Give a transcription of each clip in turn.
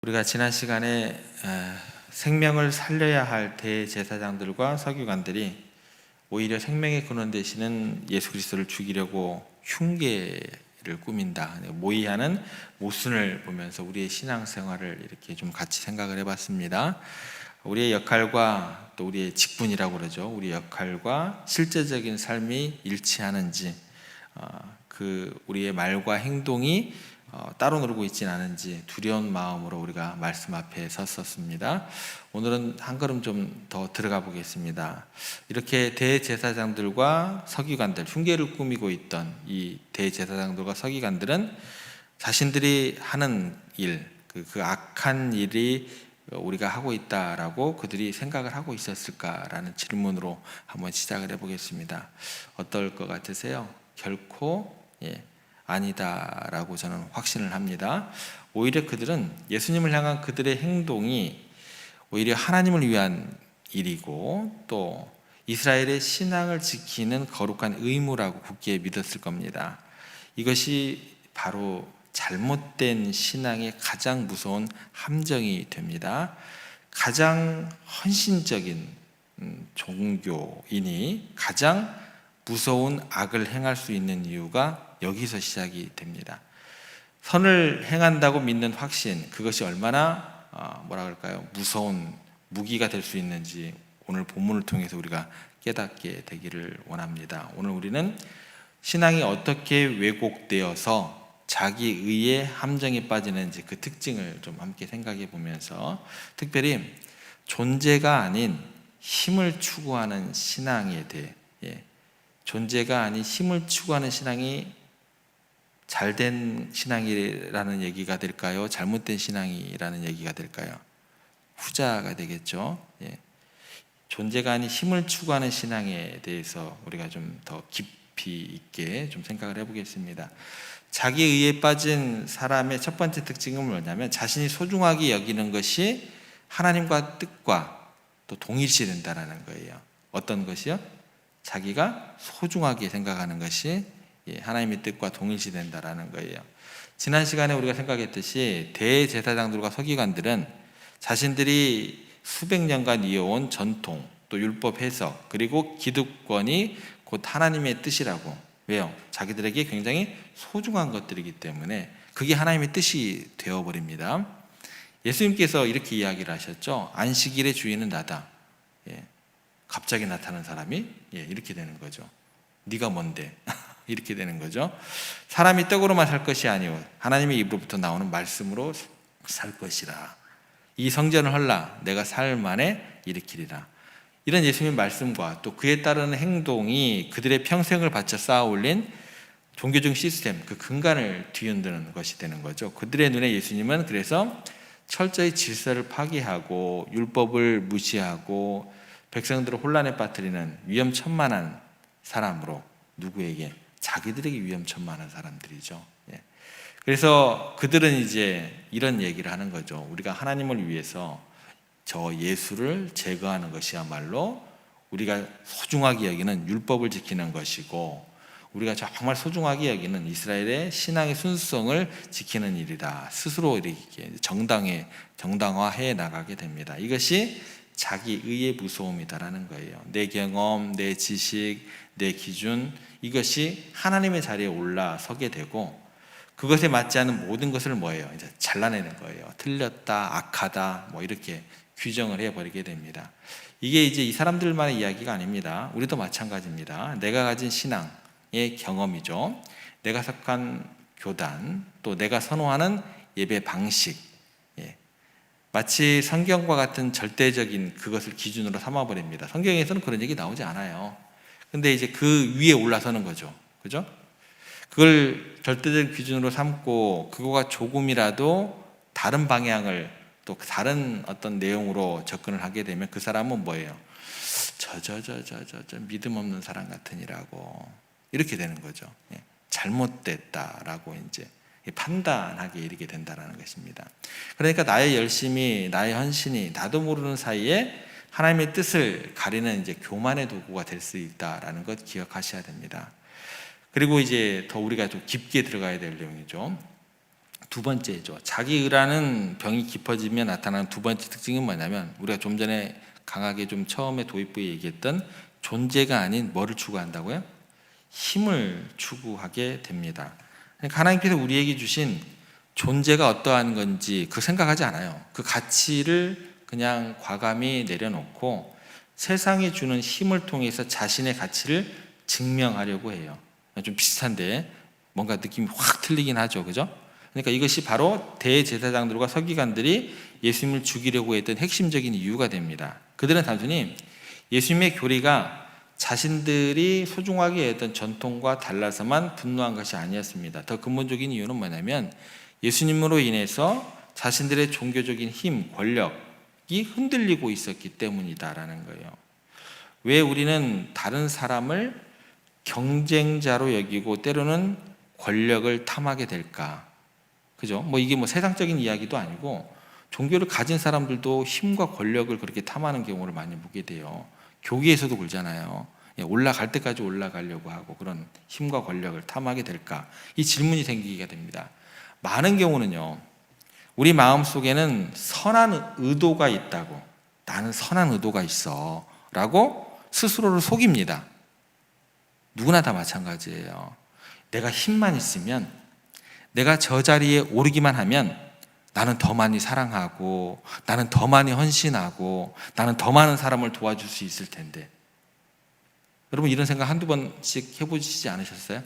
우리가 지난 시간에 생명을 살려야 할 대제사장들과 서기관들이 오히려 생명의 근원 되시는 예수 그리스도를 죽이려고 흉계를 꾸민다, 모의하는 모순을 보면서 우리의 신앙생활을 이렇게 좀 같이 생각을 해봤습니다. 우리의 역할과 또 우리의 직분이라고 그러죠. 우리 역할과 실제적인 삶이 일치하는지, 우리의 말과 행동이 따로 놀고 있지는 않은지 두려운 마음으로 우리가 말씀 앞에 섰었습니다. 오늘은 한 걸음 좀 더 들어가 보겠습니다. 이렇게 대제사장들과 서기관들, 흉계를 꾸미고 있던 이 대제사장들과 서기관들은 자신들이 하는 일, 그 악한 일이 우리가 하고 있다라고 그들이 생각을 하고 있었을까라는 질문으로 한번 시작을 해보겠습니다. 어떨 것 같으세요? 결코 아니다라고 저는 확신을 합니다. 오히려 그들은 예수님을 향한 그들의 행동이 오히려 하나님을 위한 일이고 또 이스라엘의 신앙을 지키는 거룩한 의무라고 굳게 믿었을 겁니다. 이것이 바로 잘못된 신앙의 가장 무서운 함정이 됩니다. 가장 헌신적인 종교인이 가장 무서운 악을 행할 수 있는 이유가 여기서 시작이 됩니다. 선을 행한다고 믿는 확신, 그것이 얼마나 무서운 무기가 될 수 있는지 오늘 본문을 통해서 우리가 깨닫게 되기를 원합니다. 오늘 우리는 신앙이 어떻게 왜곡되어서 자기 의의 함정에 빠지는지 그 특징을 좀 함께 생각해 보면서, 특별히 존재가 아닌 힘을 추구하는 신앙에 대해, 존재가 아닌 힘을 추구하는 신앙이 잘된 신앙이라는 얘기가 될까요? 잘못된 신앙이라는 얘기가 될까요? 후자가 되겠죠. 존재가 아닌 힘을 추구하는 신앙에 대해서 우리가 좀 더 깊이 있게 좀 생각을 해보겠습니다. 자기 의에 빠진 사람의 첫 번째 특징은 뭐냐면 자신이 소중하게 여기는 것이 하나님과 뜻과 또 동일시된다는 거예요. 어떤 것이요? 자기가 소중하게 생각하는 것이 하나님의 뜻과 동일시된다라는 거예요. 지난 시간에 우리가 생각했듯이 대제사장들과 서기관들은 자신들이 수백 년간 이어온 전통, 또 율법 해석, 그리고 기득권이 곧 하나님의 뜻이라고. 왜요? 자기들에게 굉장히 소중한 것들이기 때문에 그게 하나님의 뜻이 되어버립니다. 예수님께서 이렇게 이야기를 하셨죠. 안식일의 주인은 나다. 갑자기 나타난 사람이 이렇게 되는 거죠. 네가 뭔데? 이렇게 되는 거죠. 사람이 떡으로만 살 것이 아니오 하나님의 입으로부터 나오는 말씀으로 살 것이라. 이 성전을 헐라 내가 사흘 만에 일으키리라. 이런 예수님의 말씀과 또 그에 따르는 행동이 그들의 평생을 바쳐 쌓아 올린 종교적 시스템, 그 근간을 뒤흔드는 것이 되는 거죠. 그들의 눈에 예수님은 그래서 철저히 질서를 파괴하고 율법을 무시하고 백성들을 혼란에 빠뜨리는 위험천만한 사람으로, 누구에게? 자기들에게 위험천만한 사람들이죠. 그래서 그들은 이제 이런 얘기를 하는 거죠. 우리가 하나님을 위해서 저 예수를 제거하는 것이야말로 우리가 소중하게 여기는 율법을 지키는 것이고, 우리가 정말 소중하게 여기는 이스라엘의 신앙의 순수성을 지키는 일이다. 스스로 이렇게 정당화해 나가게 됩니다. 이것이 자기 의의 무서움이다라는 거예요. 내 경험, 내 지식, 내 기준, 이것이 하나님의 자리에 올라서게 되고 그것에 맞지 않은 모든 것을 뭐예요? 이제 잘라내는 거예요. 틀렸다, 악하다, 이렇게 규정을 해버리게 됩니다. 이게 이제 이 사람들만의 이야기가 아닙니다. 우리도 마찬가지입니다. 내가 가진 신앙의 경험이죠. 내가 속한 교단, 또 내가 선호하는 예배 방식, 마치 성경과 같은 절대적인 그것을 기준으로 삼아버립니다. 성경에서는 그런 얘기 나오지 않아요. 근데 이제 그 위에 올라서는 거죠. 그죠? 그걸 절대적인 기준으로 삼고 그거가 조금이라도 다른 방향을 또 다른 어떤 내용으로 접근을 하게 되면 그 사람은 뭐예요? 저 믿음 없는 사람 같으니라고 이렇게 되는 거죠. 잘못됐다라고 이제 판단하게 이르게 된다는 것입니다. 그러니까 나의 열심이, 나의 헌신이 나도 모르는 사이에 하나님의 뜻을 가리는 이제 교만의 도구가 될 수 있다라는 것 기억하셔야 됩니다. 그리고 이제 더 우리가 좀 깊게 들어가야 될 내용이죠. 두 번째죠. 자기의라는 병이 깊어지면 나타나는 두 번째 특징은 뭐냐면 우리가 좀 전에 강하게 좀 처음에 도입부에 얘기했던 존재가 아닌 뭐를 추구한다고요? 힘을 추구하게 됩니다. 그러니까 하나님께서 우리에게 주신 존재가 어떠한 건지 그 생각하지 않아요. 그 가치를 그냥 과감히 내려놓고 세상이 주는 힘을 통해서 자신의 가치를 증명하려고 해요. 좀 비슷한데 뭔가 느낌이 확 틀리긴 하죠. 그죠? 그러니까 이것이 바로 대제사장들과 서기관들이 예수님을 죽이려고 했던 핵심적인 이유가 됩니다. 그들은 단순히 예수님의 교리가 자신들이 소중하게 여겼던 전통과 달라서만 분노한 것이 아니었습니다. 더 근본적인 이유는 뭐냐면 예수님으로 인해서 자신들의 종교적인 힘, 권력이 흔들리고 있었기 때문이다라는 거예요. 왜 우리는 다른 사람을 경쟁자로 여기고 때로는 권력을 탐하게 될까? 그죠? 이게 세상적인 이야기도 아니고 종교를 가진 사람들도 힘과 권력을 그렇게 탐하는 경우를 많이 보게 돼요. 교계에서도 그러잖아요. 올라갈 때까지 올라가려고 하고 그런 힘과 권력을 탐하게 될까? 이 질문이 생기게 됩니다. 많은 경우는요, 우리 마음속에는 선한 의도가 있다고, 나는 선한 의도가 있어 라고 스스로를 속입니다. 누구나 다 마찬가지예요. 내가 힘만 있으면, 내가 저 자리에 오르기만 하면 나는 더 많이 사랑하고 나는 더 많이 헌신하고 나는 더 많은 사람을 도와줄 수 있을 텐데. 여러분 이런 생각 한두 번씩 해보시지 않으셨어요?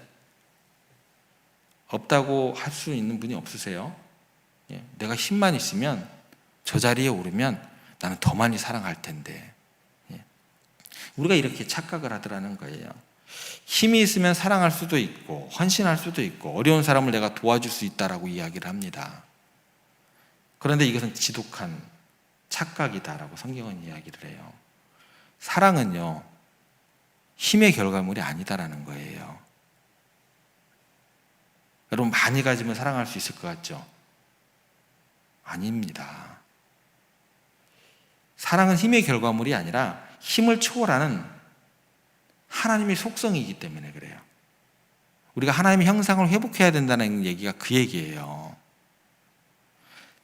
없다고 할 수 있는 분이 없으세요? 내가 힘만 있으면 저 자리에 오르면 나는 더 많이 사랑할 텐데. 우리가 이렇게 착각을 하더라는 거예요. 힘이 있으면 사랑할 수도 있고 헌신할 수도 있고 어려운 사람을 내가 도와줄 수 있다라고 이야기를 합니다. 그런데 이것은 지독한 착각이다라고 성경은 이야기를 해요. 사랑은요, 힘의 결과물이 아니다라는 거예요. 여러분 많이 가지면 사랑할 수 있을 것 같죠? 아닙니다. 사랑은 힘의 결과물이 아니라 힘을 초월하는 하나님의 속성이기 때문에 그래요. 우리가 하나님의 형상을 회복해야 된다는 얘기가 그 얘기예요.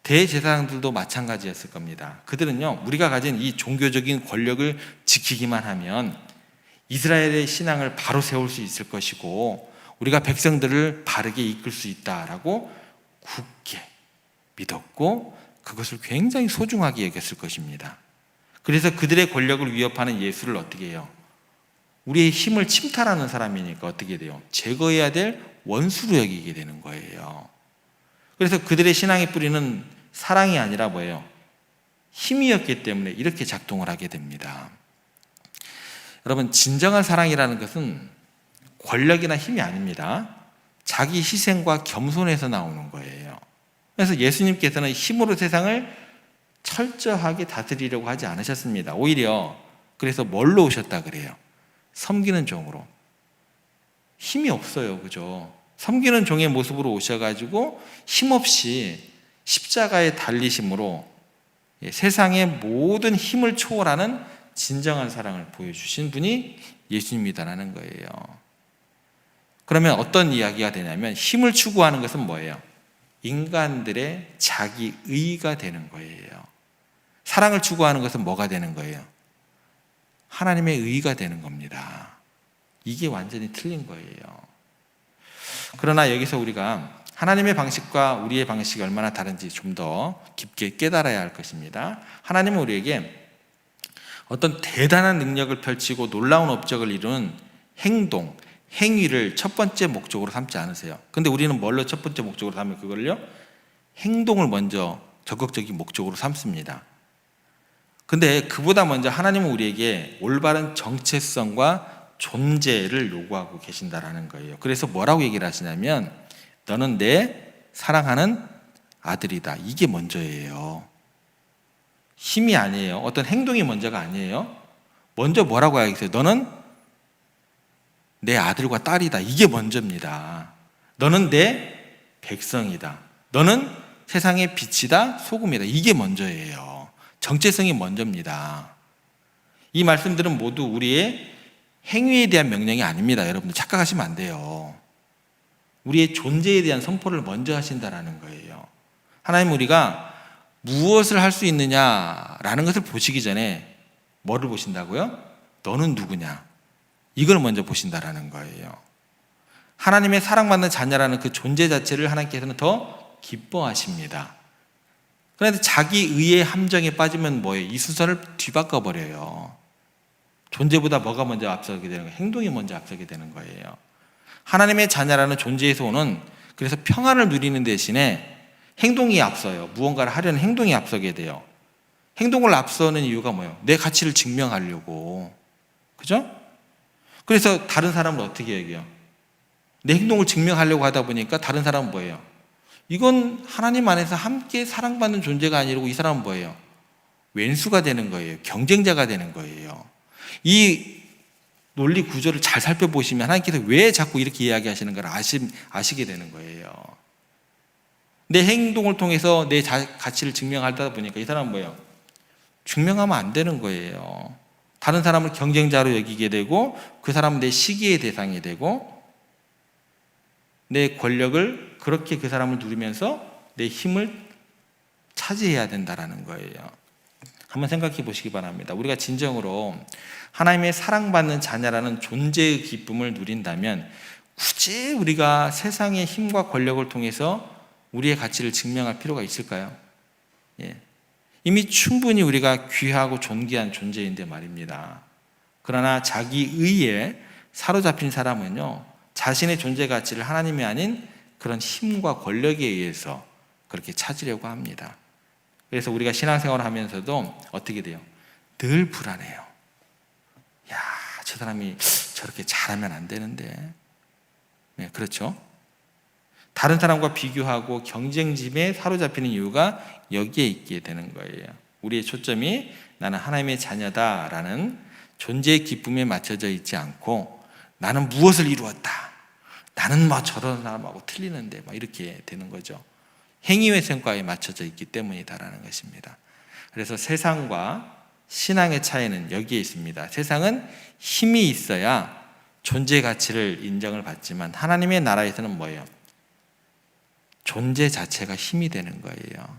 대제사장들도 마찬가지였을 겁니다. 그들은요, 우리가 가진 이 종교적인 권력을 지키기만 하면 이스라엘의 신앙을 바로 세울 수 있을 것이고 우리가 백성들을 바르게 이끌 수 있다라고 굳게 믿었고 그것을 굉장히 소중하게 여겼을 것입니다. 그래서 그들의 권력을 위협하는 예수를 어떻게 해요? 우리의 힘을 침탈하는 사람이니까 어떻게 돼요? 제거해야 될 원수로 여기게 되는 거예요. 그래서 그들의 신앙의 뿌리는 사랑이 아니라 뭐예요? 힘이었기 때문에 이렇게 작동을 하게 됩니다. 여러분 진정한 사랑이라는 것은 권력이나 힘이 아닙니다. 자기 희생과 겸손에서 나오는 거예요. 그래서 예수님께서는 힘으로 세상을 철저하게 다스리려고 하지 않으셨습니다. 오히려 그래서 뭘로 오셨다 그래요? 섬기는 종으로. 힘이 없어요. 그죠? 섬기는 종의 모습으로 오셔가지고 힘없이 십자가에 달리심으로 세상의 모든 힘을 초월하는 진정한 사랑을 보여주신 분이 예수님이다라는 거예요. 그러면 어떤 이야기가 되냐면 힘을 추구하는 것은 뭐예요? 인간들의 자기의가 되는 거예요. 사랑을 추구하는 것은 뭐가 되는 거예요? 하나님의 의가 되는 겁니다. 이게 완전히 틀린 거예요. 그러나 여기서 우리가 하나님의 방식과 우리의 방식이 얼마나 다른지 좀 더 깊게 깨달아야 할 것입니다. 하나님은 우리에게 어떤 대단한 능력을 펼치고 놀라운 업적을 이루는 행동, 행위를 첫 번째 목적으로 삼지 않으세요. 근데 우리는 뭘로 첫 번째 목적으로 삼으면 그걸요? 행동을 먼저 적극적인 목적으로 삼습니다. 근데 그보다 먼저 하나님은 우리에게 올바른 정체성과 존재를 요구하고 계신다라는 거예요. 그래서 뭐라고 얘기를 하시냐면 너는 내 사랑하는 아들이다. 이게 먼저예요. 힘이 아니에요. 어떤 행동이 먼저가 아니에요. 먼저 뭐라고 하겠어요? 너는 내 아들과 딸이다. 이게 먼저입니다. 너는 내 백성이다. 너는 세상의 빛이다, 소금이다. 이게 먼저예요. 정체성이 먼저입니다. 이 말씀들은 모두 우리의 행위에 대한 명령이 아닙니다. 여러분들 착각하시면 안 돼요. 우리의 존재에 대한 선포를 먼저 하신다라는 거예요. 하나님 우리가 무엇을 할 수 있느냐라는 것을 보시기 전에 뭐를 보신다고요? 너는 누구냐? 이걸 먼저 보신다라는 거예요. 하나님의 사랑받는 자녀라는 그 존재 자체를 하나님께서는 더 기뻐하십니다. 그런데 자기 의의 함정에 빠지면 뭐예요? 이 순서를 뒤바꿔 버려요. 존재보다 뭐가 먼저 앞서게 되는 거예요? 행동이 먼저 앞서게 되는 거예요. 하나님의 자녀라는 존재에서 오는, 그래서 평안을 누리는 대신에 행동이 앞서요. 무언가를 하려는 행동이 앞서게 돼요. 행동을 앞서는 이유가 뭐예요? 내 가치를 증명하려고. 그죠? 그래서 다른 사람을 어떻게 얘기해요? 내 행동을 증명하려고 하다 보니까 다른 사람은 뭐예요? 이건 하나님 안에서 함께 사랑받는 존재가 아니고 이 사람은 뭐예요? 왼수가 되는 거예요. 경쟁자가 되는 거예요. 이 논리 구조를 잘 살펴보시면 하나님께서 왜 자꾸 이렇게 이야기하시는 걸 아시게 되는 거예요. 내 행동을 통해서 내 가치를 증명하다 보니까 이 사람은 뭐예요? 증명하면 안 되는 거예요. 다른 사람을 경쟁자로 여기게 되고 그 사람은 내 시기의 대상이 되고 내 권력을 그렇게 그 사람을 누리면서 내 힘을 차지해야 된다는 거예요. 한번 생각해 보시기 바랍니다. 우리가 진정으로 하나님의 사랑받는 자녀라는 존재의 기쁨을 누린다면 굳이 우리가 세상의 힘과 권력을 통해서 우리의 가치를 증명할 필요가 있을까요? 예. 이미 충분히 우리가 귀하고 존귀한 존재인데 말입니다. 그러나 자기 의에 사로잡힌 사람은요, 자신의 존재 가치를 하나님이 아닌 그런 힘과 권력에 의해서 그렇게 찾으려고 합니다. 그래서 우리가 신앙생활을 하면서도 어떻게 돼요? 늘 불안해요. 야, 저 사람이 저렇게 잘하면 안 되는데. 네, 그렇죠? 다른 사람과 비교하고 경쟁심에 사로잡히는 이유가 여기에 있게 되는 거예요. 우리의 초점이 나는 하나님의 자녀다라는 존재의 기쁨에 맞춰져 있지 않고 나는 무엇을 이루었다. 나는 뭐 저런 사람하고 틀리는데 막 이렇게 되는 거죠. 행위의 성과에 맞춰져 있기 때문이다라는 것입니다. 그래서 세상과 신앙의 차이는 여기에 있습니다. 세상은 힘이 있어야 존재 가치를 인정을 받지만 하나님의 나라에서는 뭐예요? 존재 자체가 힘이 되는 거예요.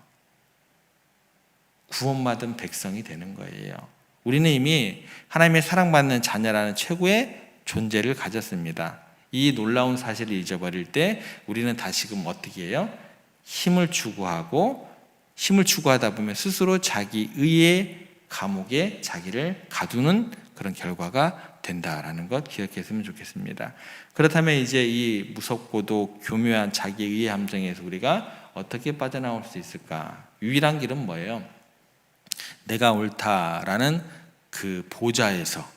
구원받은 백성이 되는 거예요. 우리는 이미 하나님의 사랑받는 자녀라는 최고의 존재를 가졌습니다. 이 놀라운 사실을 잊어버릴 때 우리는 다시금 어떻게 해요? 힘을 추구하다 보면 스스로 자기 의의 감옥에 자기를 가두는 그런 결과가 된다라는 것 기억했으면 좋겠습니다. 그렇다면 이제 이 무섭고도 교묘한 자기 의의 함정에서 우리가 어떻게 빠져나올 수 있을까? 유일한 길은 뭐예요? 내가 옳다라는 그 보좌에서,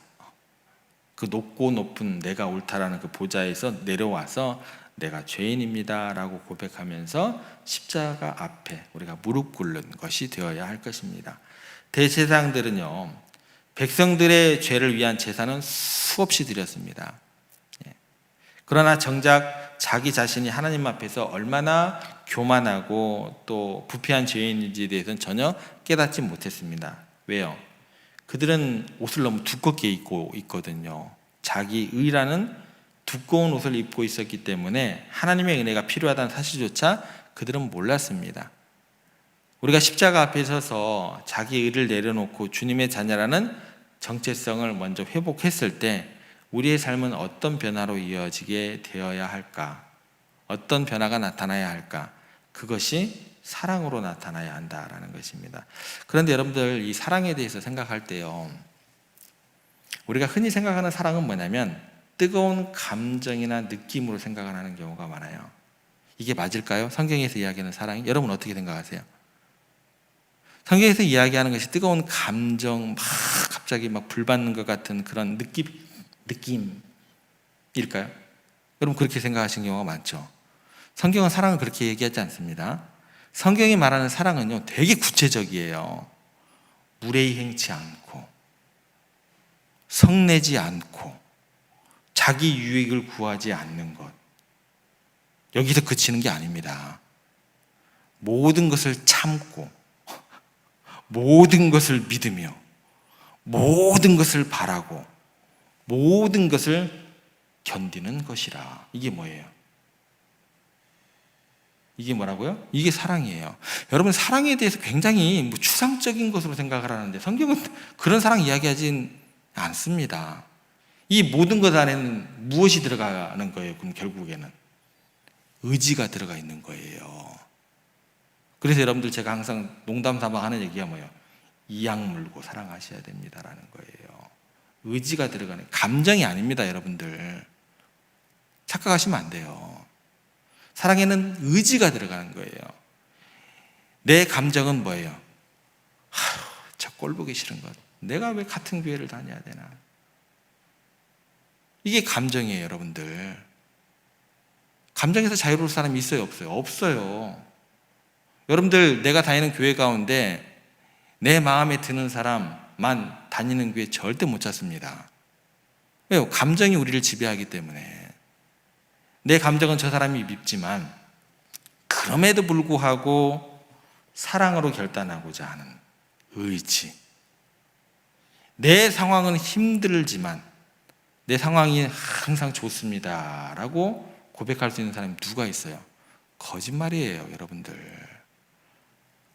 그 높고 높은 내가 옳다라는 그 보좌에서 내려와서 내가 죄인입니다 라고 고백하면서 십자가 앞에 우리가 무릎 꿇는 것이 되어야 할 것입니다. 대제사장들은요, 백성들의 죄를 위한 제사는 수없이 드렸습니다. 그러나 정작 자기 자신이 하나님 앞에서 얼마나 교만하고 또 부패한 죄인인지에 대해서는 전혀 깨닫지 못했습니다. 왜요? 그들은 옷을 너무 두껍게 입고 있거든요. 자기 의라는 두꺼운 옷을 입고 있었기 때문에 하나님의 은혜가 필요하다는 사실조차 그들은 몰랐습니다. 우리가 십자가 앞에 서서 자기 의를 내려놓고 주님의 자녀라는 정체성을 먼저 회복했을 때 우리의 삶은 어떤 변화로 이어지게 되어야 할까? 어떤 변화가 나타나야 할까? 그것이 사랑으로 나타나야 한다라는 것입니다. 그런데 여러분들 이 사랑에 대해서 생각할 때요, 우리가 흔히 생각하는 사랑은 뭐냐면 뜨거운 감정이나 느낌으로 생각을 하는 경우가 많아요. 이게 맞을까요? 성경에서 이야기하는 사랑이? 여러분 어떻게 생각하세요? 성경에서 이야기하는 것이 뜨거운 감정, 막 갑자기 막 불받는 것 같은 그런 느낌일까요? 여러분 그렇게 생각하시는 경우가 많죠. 성경은 사랑을 그렇게 얘기하지 않습니다. 성경이 말하는 사랑은요, 되게 구체적이에요. 무례히 행치 않고, 성내지 않고, 자기 유익을 구하지 않는 것. 여기서 그치는 게 아닙니다. 모든 것을 참고, 모든 것을 믿으며, 모든 것을 바라고, 모든 것을 견디는 것이라. 이게 뭐예요? 이게 뭐라고요? 이게 사랑이에요. 여러분, 사랑에 대해서 굉장히 추상적인 것으로 생각을 하는데 성경은 그런 사랑 이야기하진 않습니다. 이 모든 것 안에는 무엇이 들어가는 거예요? 그럼 결국에는 의지가 들어가 있는 거예요. 그래서 여러분들 제가 항상 농담 삼아 하는 얘기가 뭐예요? 이악 물고 사랑하셔야 됩니다라는 거예요. 의지가 들어가는, 감정이 아닙니다, 여러분들. 착각하시면 안 돼요. 사랑에는 의지가 들어가는 거예요. 내 감정은 뭐예요? 저 꼴 보기 싫은 것. 내가 왜 같은 교회를 다녀야 되나? 이게 감정이에요, 여러분들. 감정에서 자유로울 사람이 있어요, 없어요? 없어요. 여러분들, 내가 다니는 교회 가운데 내 마음에 드는 사람만 다니는 교회 절대 못 찾습니다. 왜요? 감정이 우리를 지배하기 때문에. 내 감정은 저 사람이 밉지만 그럼에도 불구하고 사랑으로 결단하고자 하는 의지. 내 상황은 힘들지만 내 상황이 항상 좋습니다 라고 고백할 수 있는 사람이 누가 있어요? 거짓말이에요, 여러분들.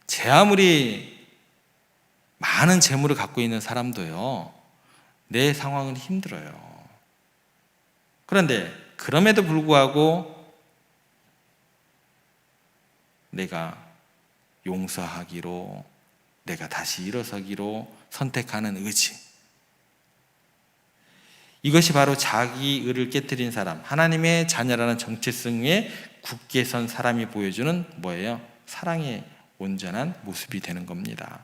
제 아무리 많은 재물을 갖고 있는 사람도요, 내 상황은 힘들어요. 그런데 그럼에도 불구하고 내가 용서하기로, 내가 다시 일어서기로 선택하는 의지. 이것이 바로 자기 의를 깨뜨린 사람, 하나님의 자녀라는 정체성에 굳게 선 사람이 보여주는 뭐예요? 사랑의 온전한 모습이 되는 겁니다.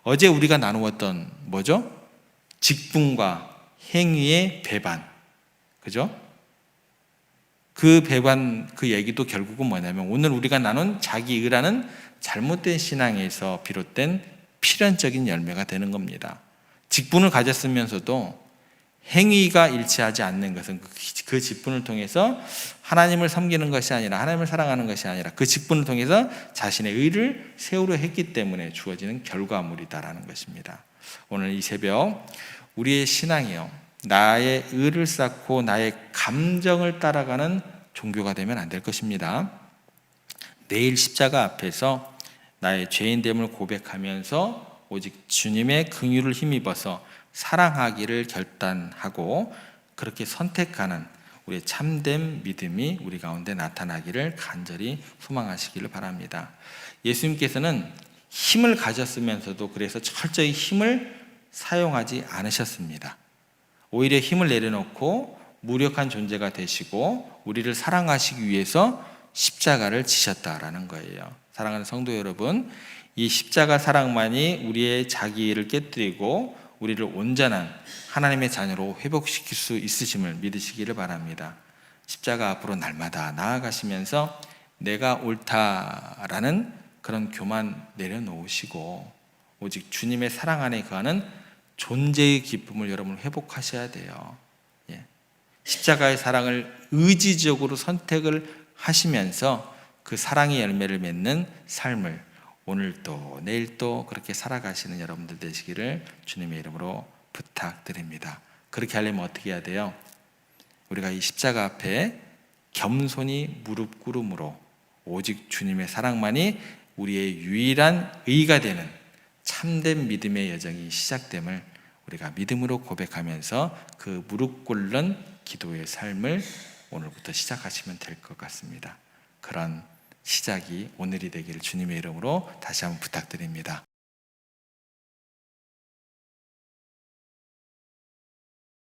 어제 우리가 나누었던 뭐죠? 직분과 행위의 배반. 그죠? 그 배반, 그 얘기도 결국은 뭐냐면 오늘 우리가 나눈 자기의라는 잘못된 신앙에서 비롯된 필연적인 열매가 되는 겁니다. 직분을 가졌으면서도 행위가 일치하지 않는 것은 그 직분을 통해서 하나님을 섬기는 것이 아니라, 하나님을 사랑하는 것이 아니라 그 직분을 통해서 자신의 의를 세우려 했기 때문에 주어지는 결과물이다라는 것입니다. 오늘 이 새벽 우리의 신앙이요, 나의 의를 쌓고 나의 감정을 따라가는 종교가 되면 안 될 것입니다. 내일 십자가 앞에서 나의 죄인됨을 고백하면서 오직 주님의 긍휼을 힘입어서 사랑하기를 결단하고 그렇게 선택하는 우리의 참된 믿음이 우리 가운데 나타나기를 간절히 소망하시기를 바랍니다. 예수님께서는 힘을 가졌으면서도 그래서 철저히 힘을 사용하지 않으셨습니다. 오히려 힘을 내려놓고 무력한 존재가 되시고 우리를 사랑하시기 위해서 십자가를 지셨다라는 거예요. 사랑하는 성도 여러분, 이 십자가 사랑만이 우리의 자기를 깨뜨리고 우리를 온전한 하나님의 자녀로 회복시킬 수 있으심을 믿으시기를 바랍니다. 십자가 앞으로 날마다 나아가시면서 내가 옳다라는 그런 교만 내려놓으시고 오직 주님의 사랑 안에 거하는 존재의 기쁨을 여러분 회복하셔야 돼요. 십자가의 사랑을 의지적으로 선택을 하시면서 그 사랑의 열매를 맺는 삶을 오늘도 내일도 그렇게 살아가시는 여러분들 되시기를 주님의 이름으로 부탁드립니다. 그렇게 하려면 어떻게 해야 돼요? 우리가 이 십자가 앞에 겸손히 무릎 꿇음으로 오직 주님의 사랑만이 우리의 유일한 의가 되는 참된 믿음의 여정이 시작됨을 우리가 믿음으로 고백하면서 그 무릎 꿇는 기도의 삶을 오늘부터 시작하시면 될 것 같습니다. 그런 시작이 오늘이 되기를 주님의 이름으로 다시 한번 부탁드립니다.